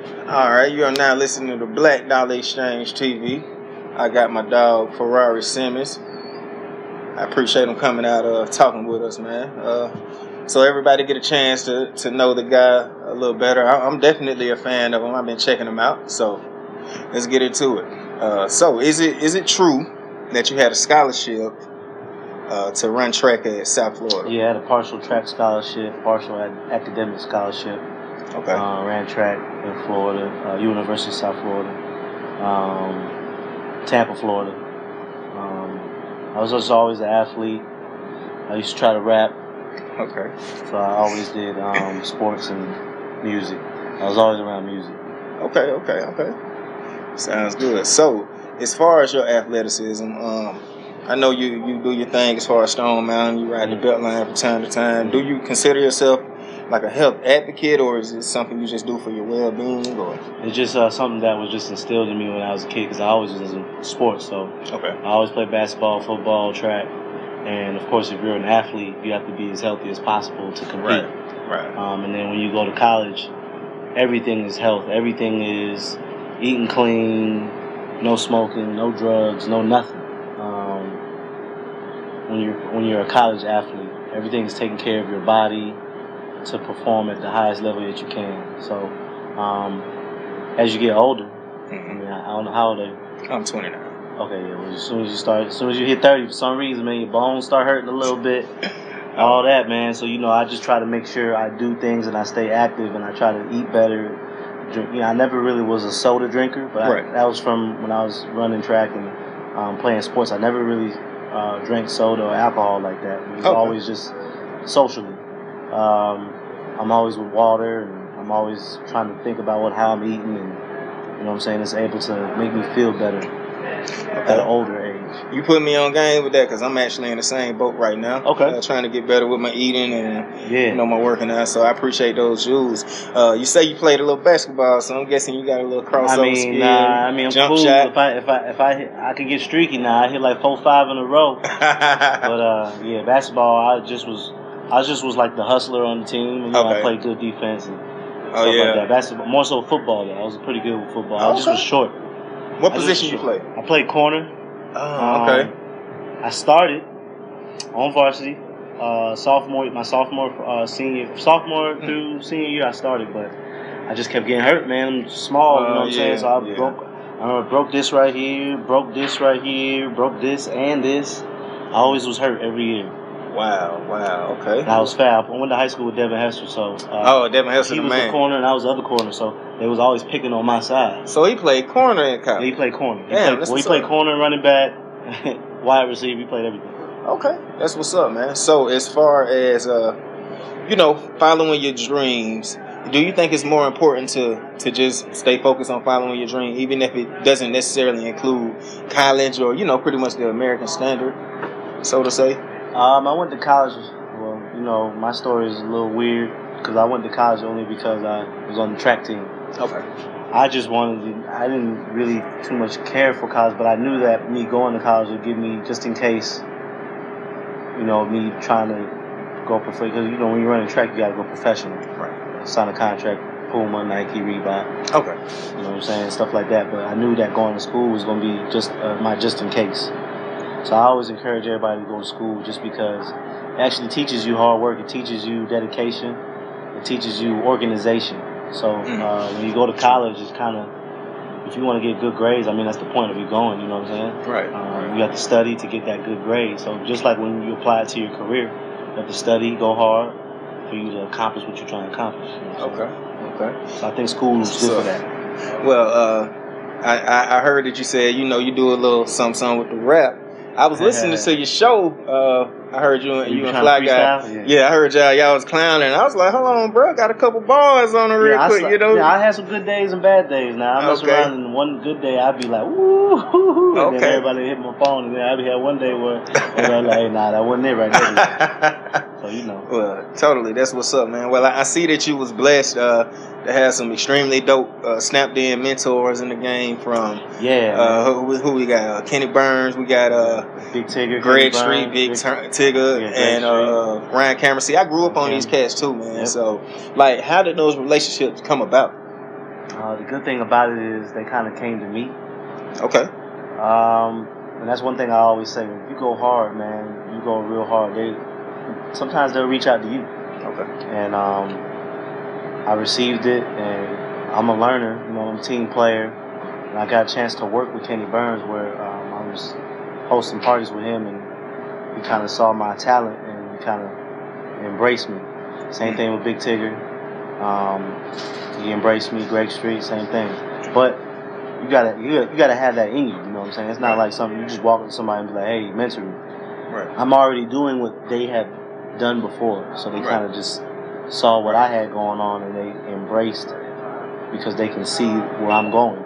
Alright, you are now listening to Black Dollar Exchange TV. I got my dog Ferrari Simmons. I appreciate him coming out talking with us, man. So everybody get a chance to know the guy a little better. I'm definitely a fan of him. I've been checking him out. So let's get into it. So is it true that you had a scholarship to run track at South Florida? Yeah, I had a partial track scholarship, partial academic scholarship. Okay. Ran track in Florida, University of South Florida, Tampa, Florida. I was just always an athlete. I used to try to rap. Okay. So I always did sports and music. I was always around music. Okay. Sounds good. So, as far as your athleticism, I know you do your thing as far as Stone Mountain. You ride the belt line from time to time. Do you consider yourself like a health advocate, or is it something you just do for your well-being? Or it's just something that was just instilled in me when I was a kid, because I always was in sports. So okay. I always played basketball, football, track, and of course, if you're an athlete, you have to be as healthy as possible to compete. Right. And then when you go to college, everything is health. Everything is eating clean, no smoking, no drugs, no nothing. When you're a college athlete, everything is taking care of your body to perform at the highest level that you can. So, as you get older, I mean, I don't know how old are you? I'm 29. Okay, yeah. Well, as soon as you hit 30, for some reason, man, your bones start hurting a little bit. All that, man. So, I just try to make sure I do things and I stay active and I try to eat better. I never really was a soda drinker, but that was from when I was running track and playing sports. I never really drank soda or alcohol like that. It was always just socially. I'm always with water, and I'm always trying to think about how I'm eating, and you know what I'm saying, it's able to make me feel better at an older age. You put me on game with that, because I'm actually in the same boat right now. Okay. Trying to get better with my eating and my working out, so I appreciate those jewels. You say you played a little basketball, so I'm guessing you got a little crossover skill. I'm jump cool. shot. If I could get streaky now, I hit like 4-5 in a row. But basketball, I just was like the hustler on the team. And, I played good defense and stuff like that. Basketball, more so football though. I was pretty good with football. I just was short. What position you play? I played corner. Oh, okay. I started on varsity. Sophomore through senior year, I started, but I just kept getting hurt, man. I'm small, you know what I'm saying? So I broke this right here, broke this and this. I always was hurt every year. Wow, okay. And I was fat. I went to high school with Devin Hester, so Devin Hester, he was the corner and I was the other corner, so they was always picking on my side. So he played corner in college? Yeah, he played corner. He played corner, running back, wide receiver. He played everything. Okay, that's what's up, man. So as far as following your dreams, do you think it's more important to just stay focused on following your dream, even if it doesn't necessarily include college or pretty much the American standard, so to say? I went to college. Well, my story is a little weird because I went to college only because I was on the track team. Okay. I didn't really too much care for college, but I knew that me going to college would give me, just in case, me trying to go professional. Because, when you're running track, you got to go professional. Right. Sign a contract, Puma, Nike, Reebok. Okay. You know what I'm saying? Stuff like that. But I knew that going to school was going to be just in case. So I always encourage everybody to go to school, just because it actually teaches you hard work. It teaches you dedication. It teaches you organization. So when you go to college, it's kind of, if you want to get good grades, that's the point of you going, you know what I'm saying? Right. You have to study to get that good grade. So just like when you apply it to your career, you have to study, go hard for you to accomplish what you're trying to accomplish. You know what I'm saying? Okay. So I think school is good for that. Well, I heard that you said, you do a little something with the rap. I was listening to your show. I heard you and Fly Guy. Yeah, I heard y'all was clowning. I was like, hold on, bro. Got a couple bars on it real quick, Yeah, I had some good days and bad days. Now, I mess around, and one good day, I'd be like, woo, and then everybody hit my phone, and then I'd have one day where I'm like, hey, nah, that wasn't it right there. So, Well, totally. That's what's up, man. Well, I see that you was blessed to have some extremely dope snapped-in mentors in the game from, who we got? Kenny Burns. We got Big Tigger, Greg Street, Big Tigger, and Ryan Cameron. See, I grew up on these cats too, man. Yep. So, how did those relationships come about? The good thing about it is they kind of came to me. Okay. And that's one thing I always say. If you go hard, man, you go real hard. Sometimes they'll reach out to you. Okay. And I received it, and I'm a learner. I'm a team player. And I got a chance to work with Kenny Burns where I was hosting parties with him, and he kind of saw my talent and he kind of embraced me. Same thing with Big Tigger. He embraced me. Greg Street, same thing. But you gotta have that in you. You know what I'm saying? It's not like something you just walk up to somebody and be like, "Hey, mentor me." Right. I'm already doing what they had done before, so they kind of just saw what I had going on and they embraced because they can see where I'm going.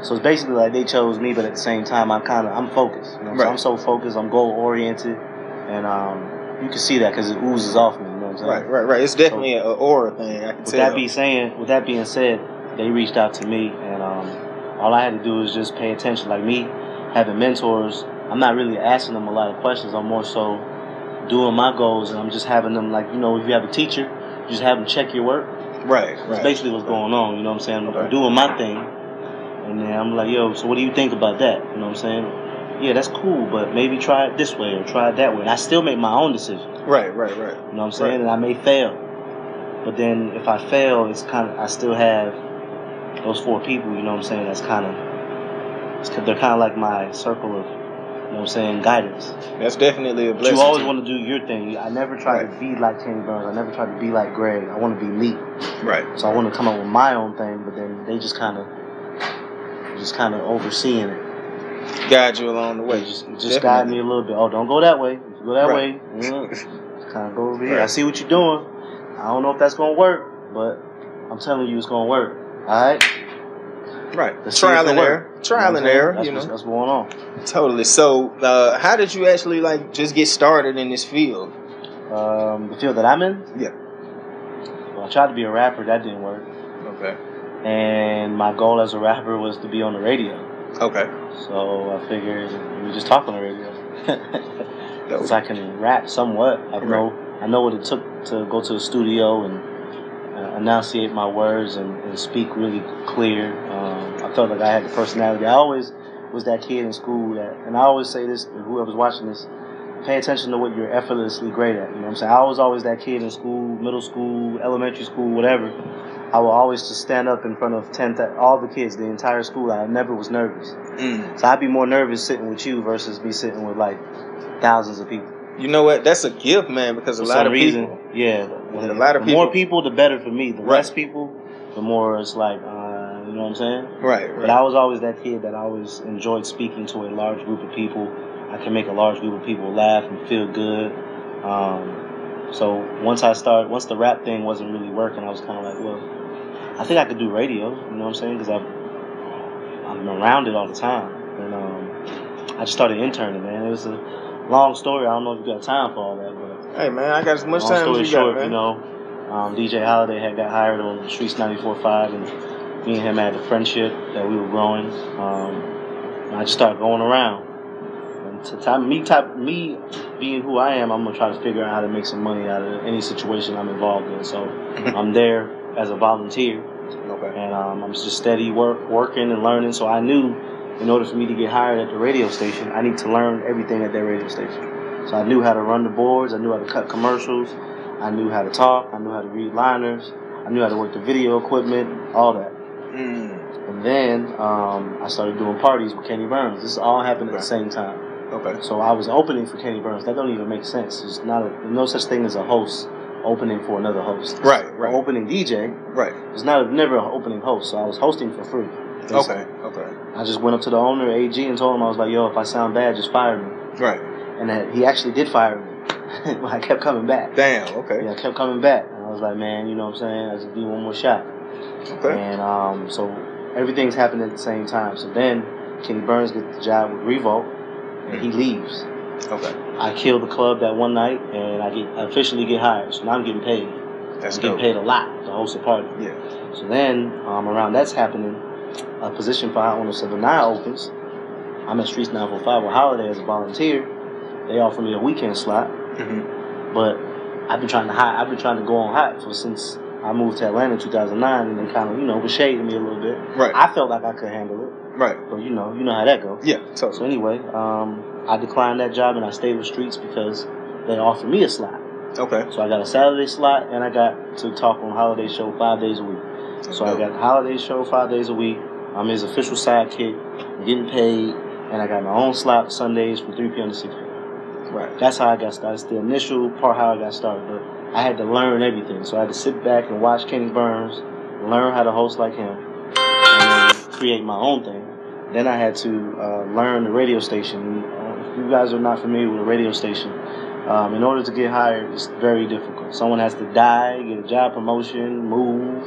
So it's basically like they chose me, but at the same time, I'm focused. So I'm so focused. I'm goal oriented, and you can see that because it oozes off me. You know what I'm saying? Right. It's definitely an aura thing. I can tell. With that being said, they reached out to me, and all I had to do was just pay attention. Like me having mentors, I'm not really asking them a lot of questions. I'm more so doing my goals, and I'm just having them if you have a teacher, you just have them check your work. Right. That's basically what's going on. You know what I'm saying? Okay. I'm doing my thing, and then I'm like, yo, so what do you think about that? You know what I'm saying? Yeah, that's cool, but maybe try it this way or try it that way. And I still make my own decision. Right. You know what I'm saying? And I may fail, but then if I fail, it's I still have those 4 people. You know what I'm saying? That's they're kind of like my circle of. You know what I'm saying? Guidance. That's definitely a blessing. You always want to do your thing. I never try to be like Kenny Burns. I never try to be like Greg. I want to be me. Right. So I want to come up with my own thing, but then they just kind of overseeing it. Guide you along the way. Just guide me a little bit. Oh, don't go that way. If you go that way, kind of go over here. I see what you're doing. I don't know if that's gonna work, but I'm telling you, it's gonna work. All right. Right. Trial and error. That's going on. Totally. So, how did you actually just get started in this field? The field that I'm in? Yeah. Well, I tried to be a rapper. That didn't work. Okay. And my goal as a rapper was to be on the radio. Okay. So I figured we just talk on the radio. Because I can rap somewhat. I know what it took to go to the studio and enunciate my words and speak really clear. I felt like I had the personality. I always was that kid in school and I always say this to whoever's watching this, pay attention to what you're effortlessly great at. You know what I'm saying? I was always that kid in school, middle school, elementary school, whatever. I would always just stand up in front of all the kids, the entire school. I never was nervous. So I'd be more nervous sitting with you versus me sitting with thousands of people. You know what? That's a gift, man, because a lot of people. The more people, the better for me. The less people, the more it's you know what I'm saying? Right. But I was always that kid that always enjoyed speaking to a large group of people. I can make a large group of people laugh and feel good. So once the rap thing wasn't really working, I was kind of like, well, I think I could do radio. You know what I'm saying? Because I'm around it all the time. And I just started interning, man. It was a long story. I don't know if you got time for all that, but hey, man, I got as much time as you got, man. DJ Holiday had got hired on Streets 94.5, and me and him had a friendship that we were growing. And I just started going around. And me being who I am, I'm gonna try to figure out how to make some money out of any situation I'm involved in. So I'm there as a volunteer, and I'm just steady working and learning. So I knew, in order for me to get hired at the radio station, I need to learn everything at that radio station. So I knew how to run the boards, I knew how to cut commercials, I knew how to talk, I knew how to read liners, I knew how to work the video equipment, all that. And then I started doing parties with Kenny Burns. This all happened at the same time. Okay. So I was opening for Kenny Burns. That don't even make sense. There's no such thing as a host opening for another host. Right. Opening DJ. Right. There's never an opening host. So I was hosting for free. Basically. Okay. I just went up to the owner, AG, and told him, I was like, yo, if I sound bad, just fire me. Right. And he actually did fire me. I kept coming back. Damn, okay. Yeah, I kept coming back. And I was like, man, you know what I'm saying? I just need one more shot. Okay. And so everything's happened at the same time. So then Kenny Burns gets the job with Revolt, and he leaves. Okay. I kill the club that one night, and I officially get hired. So now I'm getting paid. I'm getting paid a lot to host a party. Yeah. So then, around that's happening, a position for Hot 107.9 opens. I'm at Streets 945 with Holiday as a volunteer. They offer me a weekend slot, but I've been trying to go on Hot since I moved to Atlanta in 2009, and they kind of, was shading me a little bit. Right. I felt like I could handle it. Right. But you know how that goes. Yeah, totally. So anyway, I declined that job and I stayed with Streets because they offered me a slot. Okay. So I got a Saturday slot and I got to talk on Holiday Show 5 days a week. So I got the Holiday Show 5 days a week. I'm his official sidekick. I'm getting paid, and I got my own slot Sundays from 3 p.m. to 6 p.m. Right. That's how I got started. It's the initial part how I got started. But I had to learn everything. So I had to sit back and watch Kenny Burns, learn how to host like him, and then create my own thing. Then I had to learn the radio station. If you guys are not familiar with a radio station, in order to get hired, it's very difficult. Someone has to die, get a job promotion, move,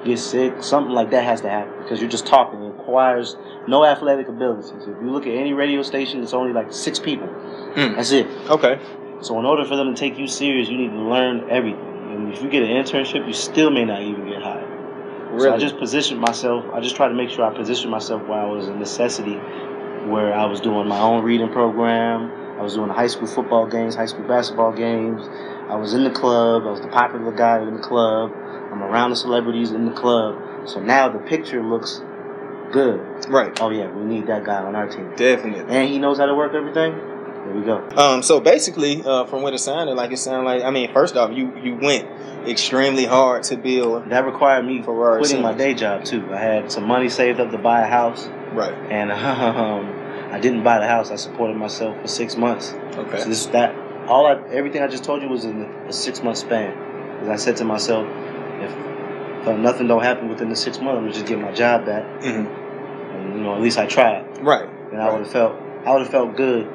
get sick. Something like that has to happen because you're just talking. It requires no athletic abilities. If you look at any radio station, it's only like 6 people. That's it. Okay. So in order for them to take you serious, you need to learn everything. And if you get an internship, you still may not even get hired. Really? So I just positioned myself. I just tried to make sure I positioned myself while I was a necessity, where I was doing my own reading program. I was doing high school football games, high school basketball games. I was in the club. I was the popular guy in the club. I'm around the celebrities in the club. So now the picture looks good. Right. Oh, yeah, we need that guy on our team. Definitely. And he knows how to work everything. There we go. So basically, from what it sounded like, I mean, first off, you went extremely hard to build. That required me Ferrari quitting Simmons. my day job, too. I had some money saved up to buy a house. Right. And I didn't buy the house. I supported myself for 6 months. Okay. So everything I just told you was in a 6-month span. Because I said to myself, if nothing don't happen within the 6 months, I'm gonna just get my job back. Mm-hmm. And at least I tried. Right. And I would have felt good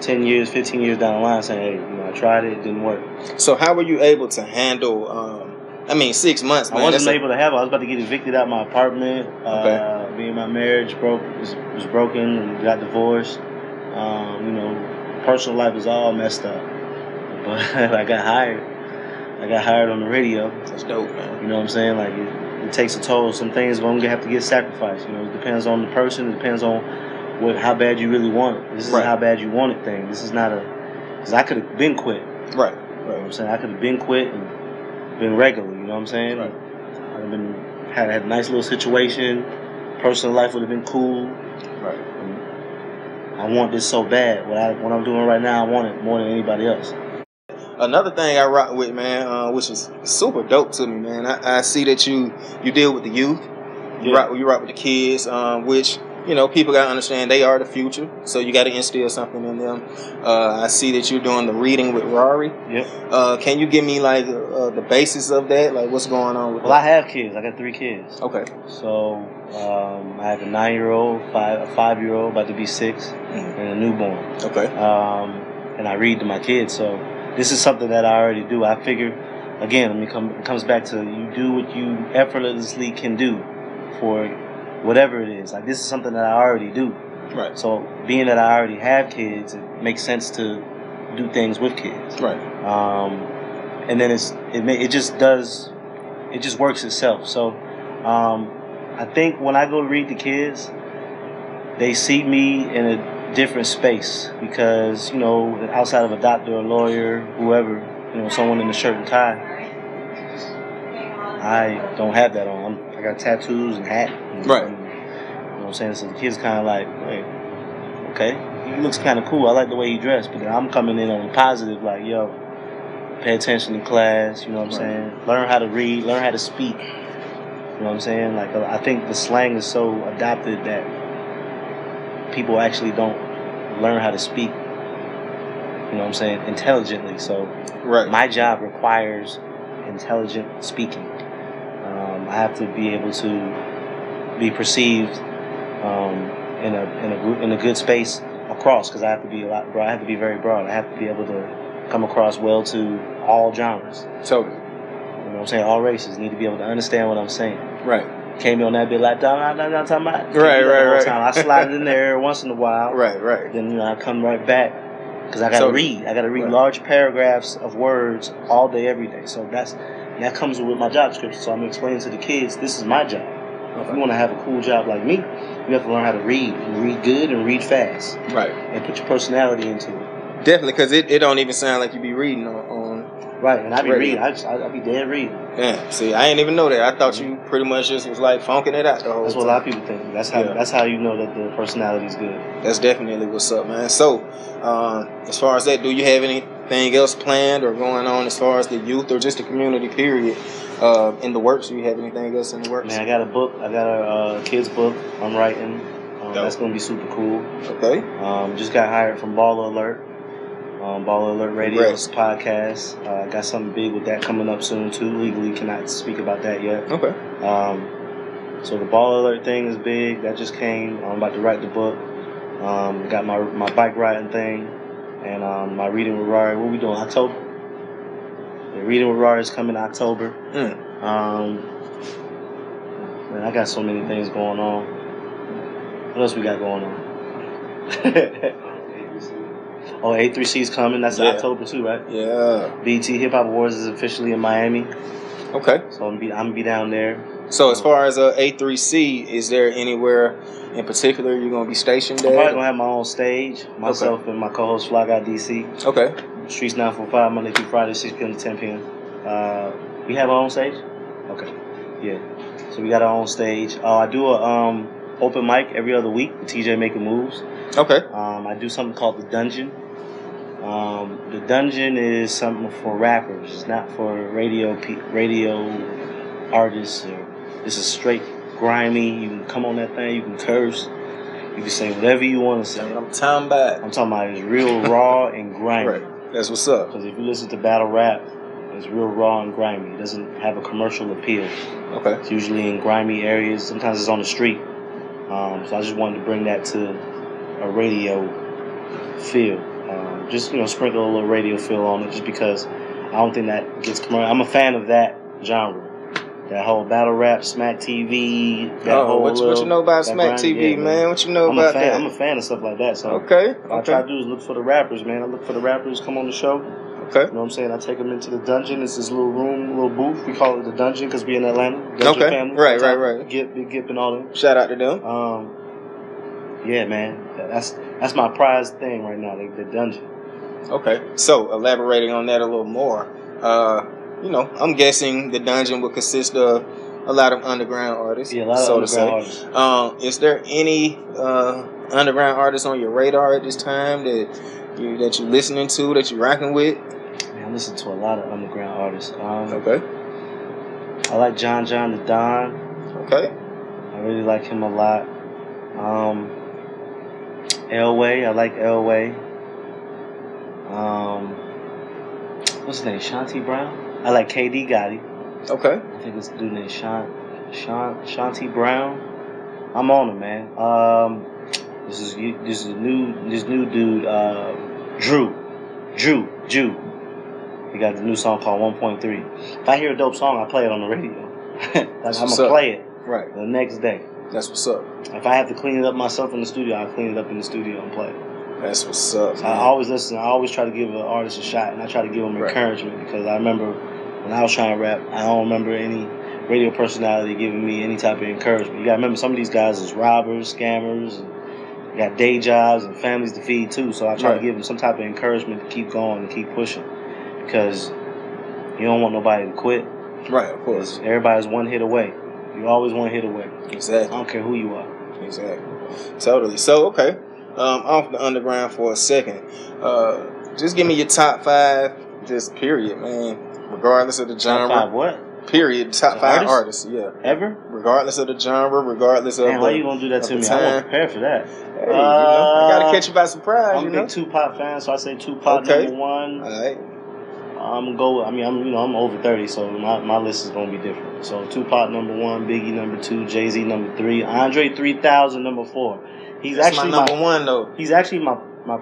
10 years, 15 years down the line saying, hey, I tried it didn't work. So how were you able to handle 6 months, man? I wasn't able to have it. I was about to get evicted out of my apartment. Okay. Me and my marriage was broken and got divorced. Personal life is all messed up. But I got hired. I got hired on the radio. That's dope, man. You know what I'm saying? Like, it takes a toll. Some things are going to have to get sacrificed. It depends on the person. It depends on how bad you really want it. This is how bad you want it thing. This is not because I could have been quit. Right. You know what I'm saying? I could have been quit and been regular. You know what I'm saying? Right. I'd have had a nice little situation. Personal life would have been cool. Right. And I want this so bad. What I'm doing right now, I want it more than anybody else. Another thing I rock with, man, which is super dope to me, man. I see that you deal with the youth. You rock with the kids, which people gotta understand they are the future. So you gotta instill something in them. I see that you're doing the reading with Rory. Yep. Can you give me like the basis of that? Like what's going on with that? I have kids. I got 3 kids. Okay. So I have a 9-year-old, a 5-year-old about to be 6, and a newborn. Okay. And I read to my kids. So this is something that I already do. I figure, again, it comes back to you do what you effortlessly can do for whatever it is. Like, this is something that I already do. Right. So being that I already have kids, it makes sense to do things with kids. Right. And then it just works itself. So I think when I go read the kids, they see me in a different space because, outside of a doctor, a lawyer, whoever, someone in a shirt and tie, I don't have that on. I got tattoos and hat. Right. You know what I'm saying? So the kid's kind of like, hey, okay, he looks kind of cool. I like the way he dressed. But then I'm coming in on a positive, like, yo, pay attention in class. You know what I'm saying? Learn how to read. Learn how to speak. You know what I'm saying? Like, I think the slang is so adopted that people actually don't learn how to speak, intelligently. So my job requires intelligent speaking. I have to be able to be perceived in a good space across, because I have to be I have to be very broad. I have to be able to come across well to all genres. Totally. You know what I'm saying? All races need to be able to understand what I'm saying. Right. Came on that bit like that. I'm not talking about. Right. I slide in there once in a while. Right. Then I come right back because I gotta read. I gotta read large paragraphs of words all day, every day. So that comes with my job description. So I'm explaining to the kids, this is my job. If you want to have a cool job like me, you have to learn how to read and read good and read fast. Right. And put your personality into it. Definitely, because it don't even sound like you be reading on Right, and I be Radio. reading. I be dead reading. Yeah, see, I ain't even know that. I thought you pretty much just was like funking it out the whole That's what time. a lot of people think. That's how you know that the personality is good. That's definitely what's up, man. So, as far as that, do you have anything else planned or going on as far as the youth or just the community period in the works? Do you have anything else in the works? Man, I got a book. I got a kid's book I'm writing. That's going to be super cool. Okay. Just got hired from Baller Alert. Baller Alert Radio's podcast. Got something big with that coming up soon too. Legally cannot speak about that yet. Okay. So the Baller Alert thing is big. That just came. I'm about to write the book. Got my bike riding thing, and my reading with Rari. What we doing? October. The reading with Rari is coming October. Man, I got so many things going on. What else we got going on? Oh, A3C is coming. That's October too, right? Yeah. BT Hip Hop Awards is officially in Miami. Okay. So I'm gonna be down there. So as far as A3C, is there anywhere in particular you're gonna be stationed at? I'm probably gonna have my own stage. Myself and my co-host Fly Guy DC. Okay. Streets 945 Monday through Friday, 6 p.m. to 10 p.m. We have our own stage. Okay. Yeah. So we got our own stage. I do a open mic every other week with TJ Making Moves. Okay. I do something called The Dungeon. The Dungeon is something for rappers. It's not for radio artists. This is straight grimy. You can come on that thing. You can curse. You can say whatever you want to say. I'm talking about it's real raw and grimy. Right. That's what's up. Because if you listen to battle rap, it's real raw and grimy. It doesn't have a commercial appeal. Okay. It's usually in grimy areas. Sometimes it's on the street. So I just wanted to bring that to a radio feel. Just sprinkle a little radio feel on it, just because I don't think that gets commercial. I'm a fan of that genre, that whole battle rap, Smack TV. What you know about Smack TV, man? What you know about that? I'm a fan of stuff like that. So what I try to do is look for the rappers, man. I look for the rappers, come on the show. Okay. You know what I'm saying? I take them into the dungeon. It's this little room, little booth. We call it the dungeon because we in Atlanta. Dungeon family. Right. Gip and all them. Shout out to them. Yeah, man. That's my prized thing right now, the dungeon. Okay. So, elaborating on that a little more, I'm guessing the dungeon would consist of a lot of underground artists. Yeah, a lot of underground artists. Is there any underground artists on your radar at this time that you listening to, that you rocking with? Man, I listen to a lot of underground artists. Okay. I like John the Don. Okay. I really like him a lot. Elway, I like Elway. What's his name? Shanti Brown. I like KD Gotti. Okay. I think it's a dude named Shanti Brown. I'm on him, man. This new dude, Drew. He got the new song called 1.3. If I hear a dope song, I play it on the radio. I'm gonna play it the next day. That's what's up. If I have to clean it up myself in the studio, I'll clean it up in the studio and play it. That's what's up. So I always listen. I always try to give an artist a shot, and I try to give them encouragement, because I remember when I was trying to rap, I don't remember any radio personality giving me any type of encouragement. You gotta remember, some of these guys is robbers, scammers, and got day jobs and families to feed too. So I try to give them some type of encouragement to keep going and keep pushing, because you don't want nobody to quit. Right, of course. Everybody's one hit away. You always one hit away. Exactly. I don't care who you are. Exactly. Totally. So, okay. Off the underground for a second. Just give me your top 5, just period, man. Regardless of the genre. Top 5 what? Period. Top 5 artists, yeah. Ever? Regardless of the genre, regardless of why you gonna do that to me? I wasn't prepared for that. Hey, I gotta catch you by surprise. I'm a big Tupac fan, so I say Tupac number 1. All right. I'm gonna go. I'm over 30, so my list is gonna be different. So Tupac number 1, Biggie number 2, Jay-Z number 3, Andre 3000 number 4. That's actually my number 1 though. He's actually my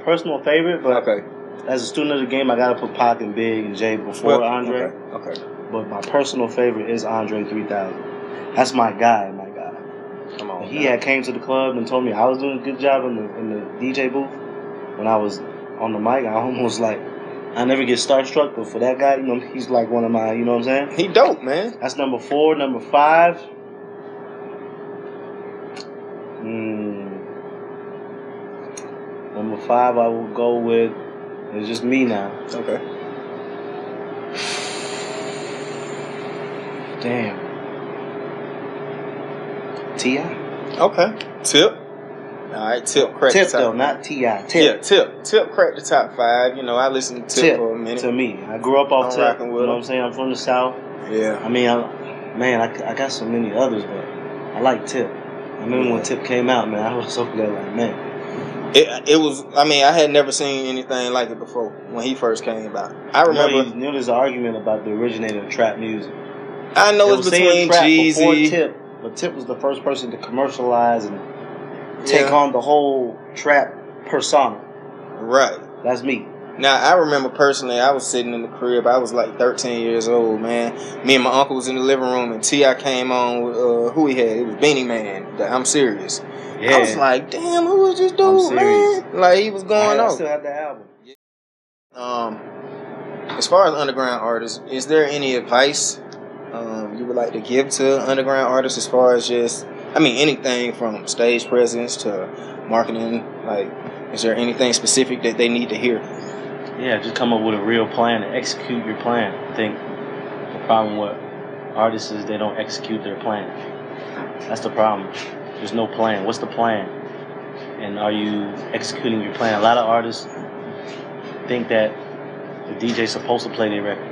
personal favorite, but okay. As a student of the game, I gotta put Pac and Big and Jay before Andre. Okay. But my personal favorite is Andre 3000. That's my guy. Come on. He had came to the club and told me I was doing a good job in the DJ booth. When I was on the mic, I almost I never get starstruck, but for that guy, he's like one of my, you know what I'm saying? He dope, man. That's number 4. Number 5. Number 5, I will go with. It's just me now. Okay. Damn. T.I. Okay. Tip. All right, Tip cracked Tip the top though, five. not T.I. Yeah, Tip cracked the top 5. You know, I listened to Tip for a minute. To me, I grew up off I'm Tip. rocking with You know him. what I'm saying? I'm from the South. Yeah. I mean, I got so many others, but I like Tip. I remember when Tip came out, man. I was so glad, like, man. It was. I mean, I had never seen anything like it before when he first came out. I remember. You know, there's an argument about the originator of trap music. I know it's between Jeezy. Tip, but Tip was the first person to commercialize and take on the whole trap persona. Right. That's me. Now, I remember personally, I was sitting in the crib. I was like 13 years old, man. Me and my uncle was in the living room, and T.I. came on with, who he had? It was Beanie Man. I'm Serious. Yeah. I was like, damn, who was this dude, man? Like, he was going on. I still have the album. As far as underground artists, is there any advice you would like to give to underground artists as far as just, I mean, anything from stage presence to marketing? Like, is there anything specific that they need to hear? Yeah, just come up with a real plan and execute your plan. I think the problem with artists is they don't execute their plan. That's the problem. There's no plan. What's the plan? And are you executing your plan? A lot of artists think that the DJ's supposed to play their record.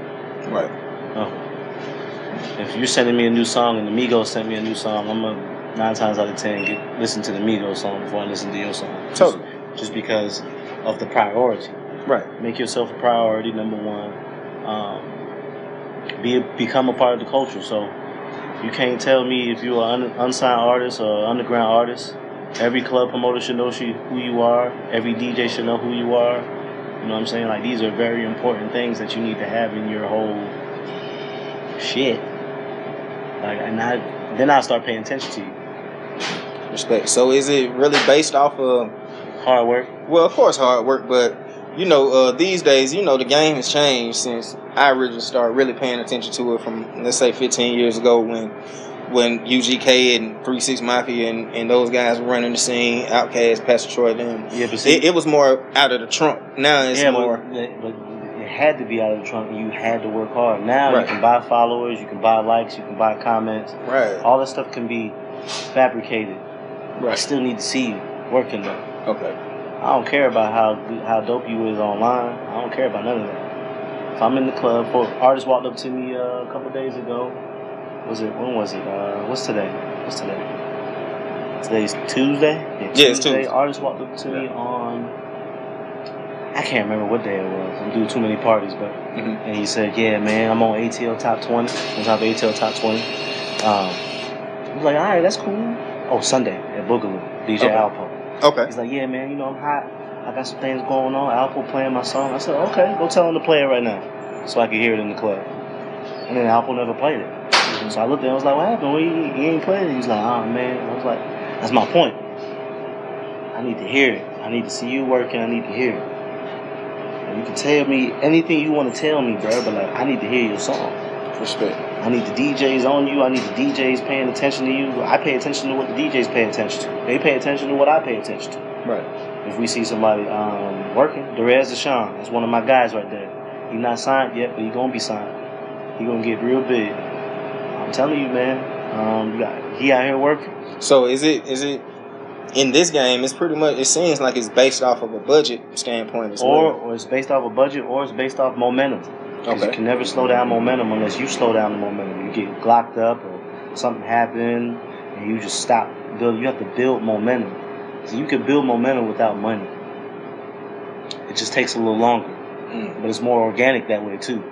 Right. Oh. If you're sending me a new song and the Migos sent me a new song, I'm going to 9 times out of 10 listen to the Migos song before I listen to your song. Totally. Just because of the priority. Right. Make yourself a priority, number one. Become a part of the culture. So you can't tell me if you're an unsigned artist or underground artist. Every club promoter should know who you are. Every DJ should know who you are. You know what I'm saying? Like, these are very important things that you need to have in your whole shit. Like, and then I start paying attention to you. Respect. So is it really based off of hard work? Well, of course hard work, but you know, these days, you know, the game has changed since I originally started really paying attention to it from, let's say, 15 years ago when UGK and 3-6 Mafia and those guys were running the scene, Outkast, Pastor Troy, them. Yeah, but see, it was more out of the trunk. Now it's more. But it had to be out of the trunk. You had to work hard. Now right. You can buy followers, you can buy likes, you can buy comments. Right. All that stuff can be fabricated. Right. I still need to see you working though. Okay. I don't care about how dope you is online. I don't care about none of that. If I'm in the club, artist walked up to me a couple days ago. When was it? What's today? Today's Tuesday? Yeah, it's Tuesday. Artist walked up to me on, I can't remember what day it was. I'm doing too many parties, but and he said, yeah, man, I'm on ATL Top 20. On top of ATL Top 20. I was like, all right, that's cool. Oh, Sunday at Boogaloo, DJ Alpo. Okay. He's like, yeah, man, you know, I'm hot. I got some things going on. Alpo playing my song. I said, okay, go tell him to play it right now so I can hear it in the club. And then Alpo never played it. So I looked at him, I was like, what happened? Well, he ain't played it. He was like, oh, man. I was like, that's my point. I need to hear it. I need to see you working. I need to hear it. And you can tell me anything you want to tell me, bro, but like, I need to hear your song. Respect. I need the DJs on you. I need the DJs paying attention to you. I pay attention to what the DJs pay attention to. They pay attention to what I pay attention to. Right. If we see somebody working, Derez Deshawn, that's one of my guys right there. He's not signed yet, but he's going to be signed. He's going to get real big. I'm telling you, man. He out here working. So is it in this game? It's pretty much. It seems like it's based off of a budget standpoint as well. Or it's based off a budget, or it's based off momentum. Because you can never slow down momentum unless you slow down the momentum. You get glocked up or something happened and you just stop building. You have to build momentum. So you can build momentum without money. It just takes a little longer, but it's more organic that way too.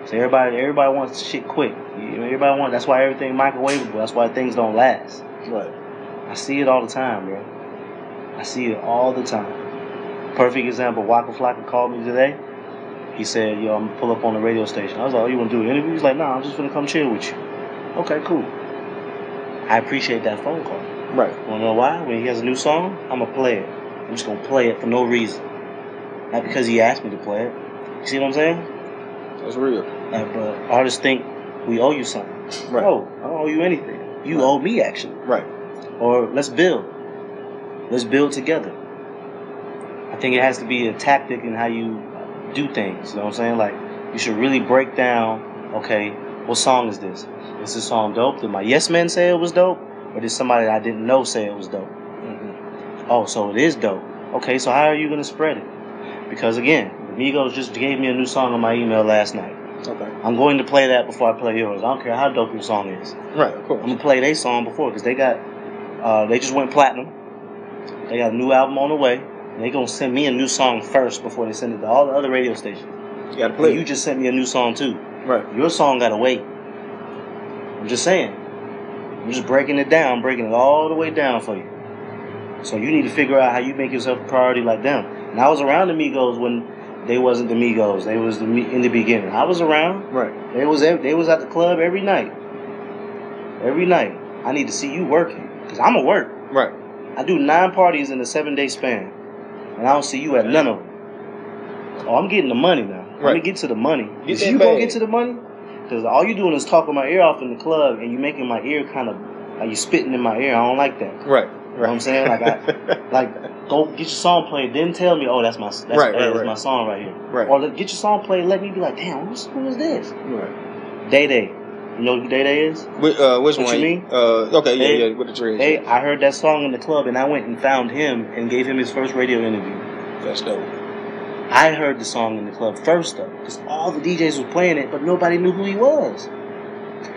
So everybody wants shit quick. Everybody wants. That's why everything microwavable. That's why things don't last. Right. I see it all the time, bro. I see it all the time. Perfect example. Waka Flocka called me today. He said, yo, I'm going to pull up on the radio station. I was like, oh, you want to do an interview? He's like, nah, I'm just going to come chill with you. Okay, cool. I appreciate that phone call. Right. Want to know why? When he has a new song, I'm going to play it. I'm just going to play it for no reason. Not because he asked me to play it. You see what I'm saying? That's real. But artists think we owe you something. Right. No, I don't owe you anything. You owe me, actually. Right. Or let's build. Let's build together. I think it has to be a tactic in how you do things, you know what I'm saying? Like, you should really break down, okay, what song is this? Is the song dope? Did my yes men say it was dope? Or did somebody I didn't know say it was dope? Oh, so it is dope. Okay, so how are you going to spread it? Because again, the Migos just gave me a new song on my email last night. Okay. I'm going to play that before I play yours. I don't care how dope your song is. Right, of course. I'm going to play their song before because they just went platinum. They got a new album on the way. And they going to send me a new song first before they send it to all the other radio stations. You got to play. And you just sent me a new song too. Right. Your song got to wait. I'm just saying. I'm just breaking it down, breaking it all the way down for you. So you need to figure out how you make yourself a priority like them. And I was around the Migos when they wasn't the Migos. They was in the beginning. I was around. Right. They was at the club every night. Every night. I need to see you working because I'm at work. Right. I do 9 parties in a 7-day span, and I don't see you at none of them. Oh, I'm getting the money now. Right. I'm gonna get to the money. Is you gonna get to the money? Because all you doing is talking my ear off in the club, and you making my ear kind of like you spitting in my ear. I don't like that. Right. You know what I'm saying? Like go get your song played, then tell me, oh, that's my my song right here. Right. Or get your song played, let me be like, damn, who is this? Right. Day Day. You know who Day Day is? Which what one? You mean? Okay, Hey, yeah, with the dreads. Hey, I heard that song in the club, and I went and found him and gave him his first radio interview. That's dope. I heard the song in the club first, though, because all the DJs was playing it, but nobody knew who he was.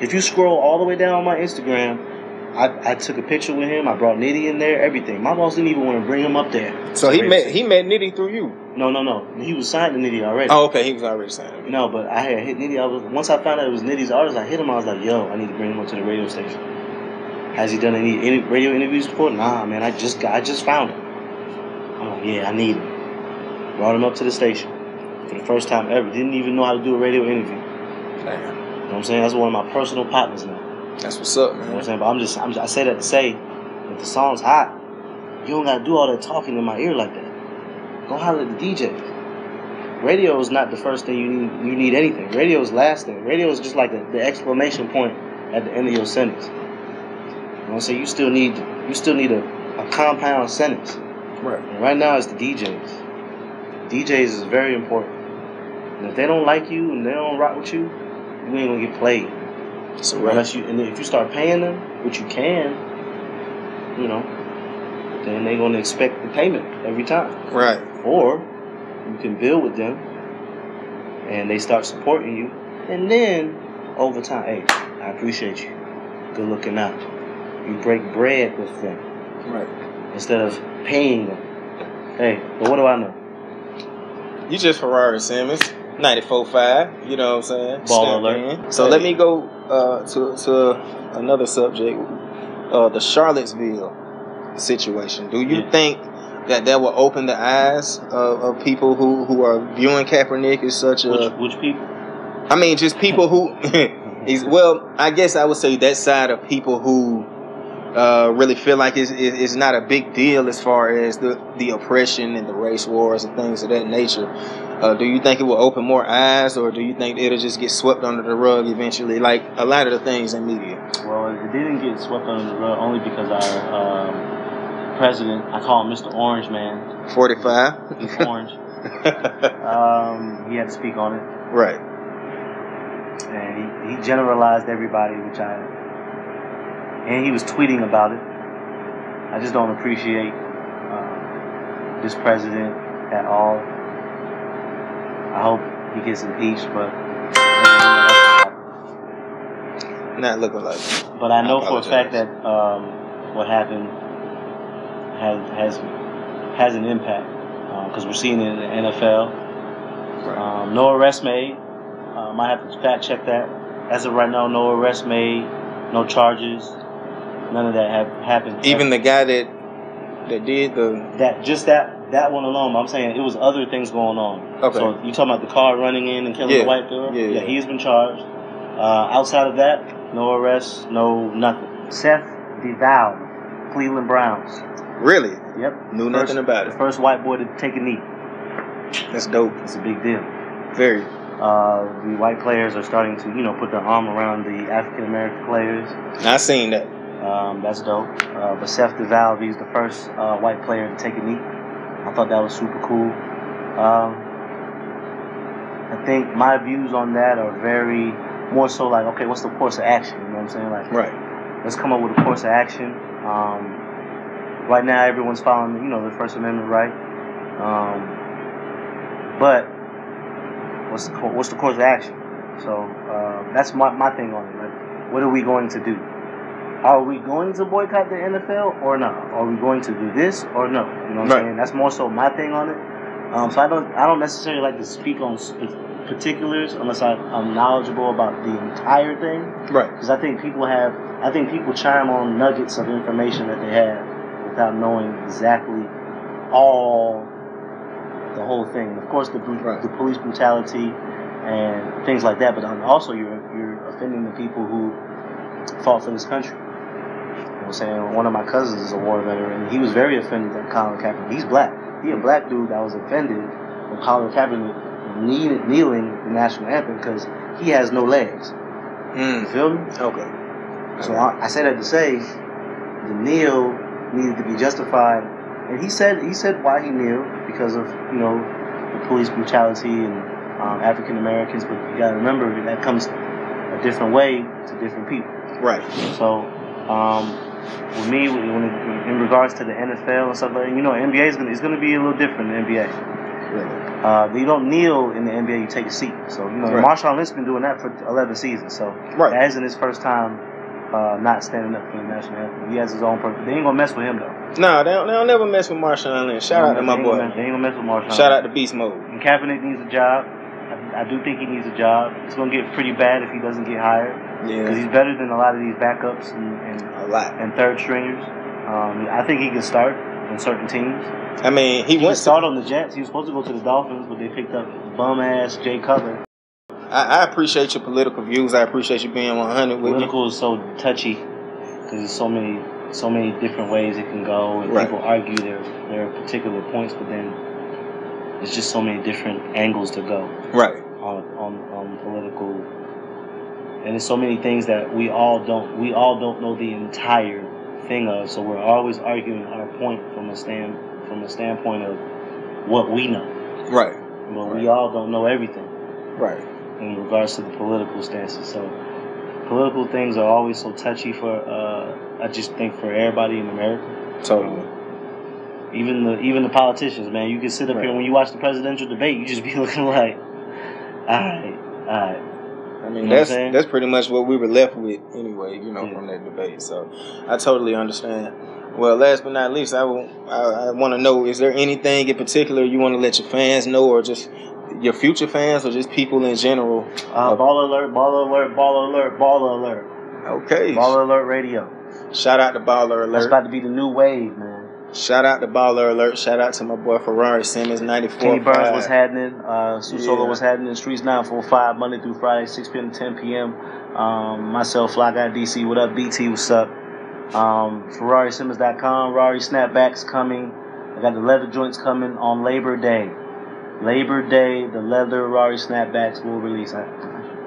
If you scroll all the way down my Instagram, I took a picture with him. I brought Nitty in there, everything. My boss didn't even want to bring him up there. So he met Nitty through you? No. He was signed to Nitty already. Oh, okay. He was already signed. No, but I had hit Nitty. Once I found out it was Nitty's artist, I hit him. I was like, yo, I need to bring him up to the radio station. Has he done any radio interviews before? Nah, man. I just found him. I'm like, yeah, I need him. Brought him up to the station for the first time ever. Didn't even know how to do a radio interview. Damn. You know what I'm saying? That's one of my personal partners now. That's what's up, man. You know what I'm saying? But I say that to say, if the song's hot, you don't gotta do all that talking in my ear like that. Go holler at the DJs. Radio is not the first thing you need anything. Radio is last thing. Radio is just like the exclamation point at the end of your sentence. You know what I'm saying? You still need a compound sentence. Right. And right now it's the DJs. DJs is very important. And if they don't like you and they don't rock with you, you ain't gonna get played. So right. And if you start paying them, which you can, then they're gonna expect the payment every time. Right. Or you can build with them, and they start supporting you, and then over time, hey, I appreciate you. Good looking out. You break bread with them, right? Instead of paying them. Hey, but what do I know? You just Ferrari Simmons, 94.5. You know what I'm saying? Ball alert. So let me go to another subject. The Charlottesville situation. Do you think that will open the eyes of people who are viewing Kaepernick as such a... Which people? I mean, just people who... well, I guess I would say that side of people who really feel like it's not a big deal as far as the oppression and the race wars and things of that nature. Do you think it will open more eyes, or do you think it'll just get swept under the rug eventually, like a lot of the things in media? Well, it didn't get swept under the rug only because our president, I call him Mr. Orange Man. 45. He's orange. He had to speak on it. Right. And he generalized everybody, and he was tweeting about it. I just don't appreciate this president at all. I hope he gets impeached, but not looking like it. But I know for a fact that what happened has an impact because we're seeing it in the NFL. Right. No arrest made. Might have to fact check that. As of right now, no arrest made, no charges. None of that happened. Even the guy that did that one alone. I'm saying it was other things going on. Okay. So you talking about the car running in and killing the white girl? Yeah. He's been charged. Outside of that, no arrests, no nothing. Seth DeVal, Cleveland Browns. Really? Yep. Knew nothing about it. The first white boy to take a knee. That's dope. It's a big deal. Very. The white players are starting to, put their arm around the African American players. I seen that. That's dope. But Seth DeVal, he's the first white player to take a knee. I thought that was super cool. I think my views on that are very more so like, okay, what's the course of action? You know what what I'm saying? Like, Right. let's come up with a course of action. Right now, everyone's following, the First Amendment right. But what's the course of action? So that's my thing on it. Like, what are we going to do? Are we going to boycott the NFL or not? Are we going to do this or no? You know what I'm saying? That's more so my thing on it. So I don't necessarily like to speak on particulars unless I'm knowledgeable about the entire thing. Right. Because I think people chime on nuggets of information that they have without knowing exactly the whole thing. And of course, the police brutality and things like that. But also, you're offending the people who fought for this country. You know what I'm saying? One of my cousins is a war veteran, and he was very offended that Colin Kaepernick. He's black. He a black dude that was offended when Colin Kaepernick kneeling the national anthem because he has no legs. You feel me? Okay. So I say that to say the kneel needed to be justified, and he said why he kneeled because of the police brutality and African Americans. But you gotta remember that comes a different way to different people. Right. So with me, in regards to the NFL and stuff like that, NBA is gonna be a little different than the NBA. Really? You don't kneel in the NBA, you take a seat. So, Marshawn Lynch's been doing that for 11 seasons. So, that isn't his first time not standing up for the national anthem. He has his own purpose. They ain't going to mess with him, though. No, they'll never mess with Marshawn Lynch. Shout out to my boy. They ain't going to mess with Marshawn. Shout out to Beast Mode. And Kaepernick needs a job. I do think he needs a job. It's going to get pretty bad if he doesn't get hired. Yeah. Because he's better than a lot of these backups and third stringers. I think he can start in certain teams. I mean, he went to start on the Jets. He was supposed to go to the Dolphins, but they picked up bum-ass Jay Cutler. I appreciate your political views. I appreciate you being 100 with me. Political is so touchy because there's so many different ways it can go, and people argue their particular points, but then there's just so many different angles to go. Right. On political, and there's so many things that we all don't know the entire thing of. So we're always arguing our point from a standpoint of what we know. Right. But we all don't know everything. Right. In regards to the political stances. So political things are always so touchy for I just think for everybody in America. Totally. Even the politicians, man. You can sit up here when you watch the presidential debate, you just be looking like, all right. I mean, that's pretty much what we were left with anyway, from that debate. So I totally understand. Well, last but not least, I want to know, is there anything in particular you want to let your fans know, or just your future fans, or just people in general? Ball alert, ball alert, ball alert, ball alert. Okay. Ball alert radio. Shout out to Baller Alert. That's about to be the new wave, man. Shout out to Baller Alert. Shout out to my boy Ferrari Simmons, 94. Kenny Burns was happening. Sue Solo was happening. Streets 945, Monday through Friday, 6 p.m. to 10 p.m. Myself, Fly Guy DC. What up, BT? What's up? FerrariSimmons.com. Rari Snapbacks coming. I got the leather joints coming on Labor Day. Labor Day, the leather Rari Snapbacks will release. I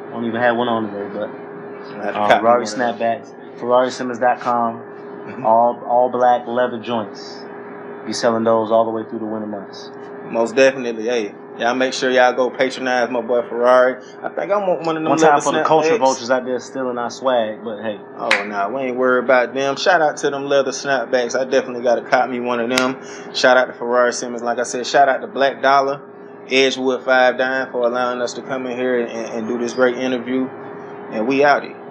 don't even have one on today, but Rari Snapbacks. FerrariSimmons.com. All black leather joints. Be selling those all the way through the winter months. Most definitely. Hey, y'all make sure y'all go patronize my boy Ferrari. I think I'm one of them. One time for the culture vultures out there stealing our swag, but hey. Oh, nah, we ain't worried about them. Shout out to them leather snapbacks. I definitely got to cop me one of them. Shout out to Ferrari Simmons. Like I said, shout out to Black Dollar, Edgewood 5 Dime for allowing us to come in here and do this great interview. And we out here.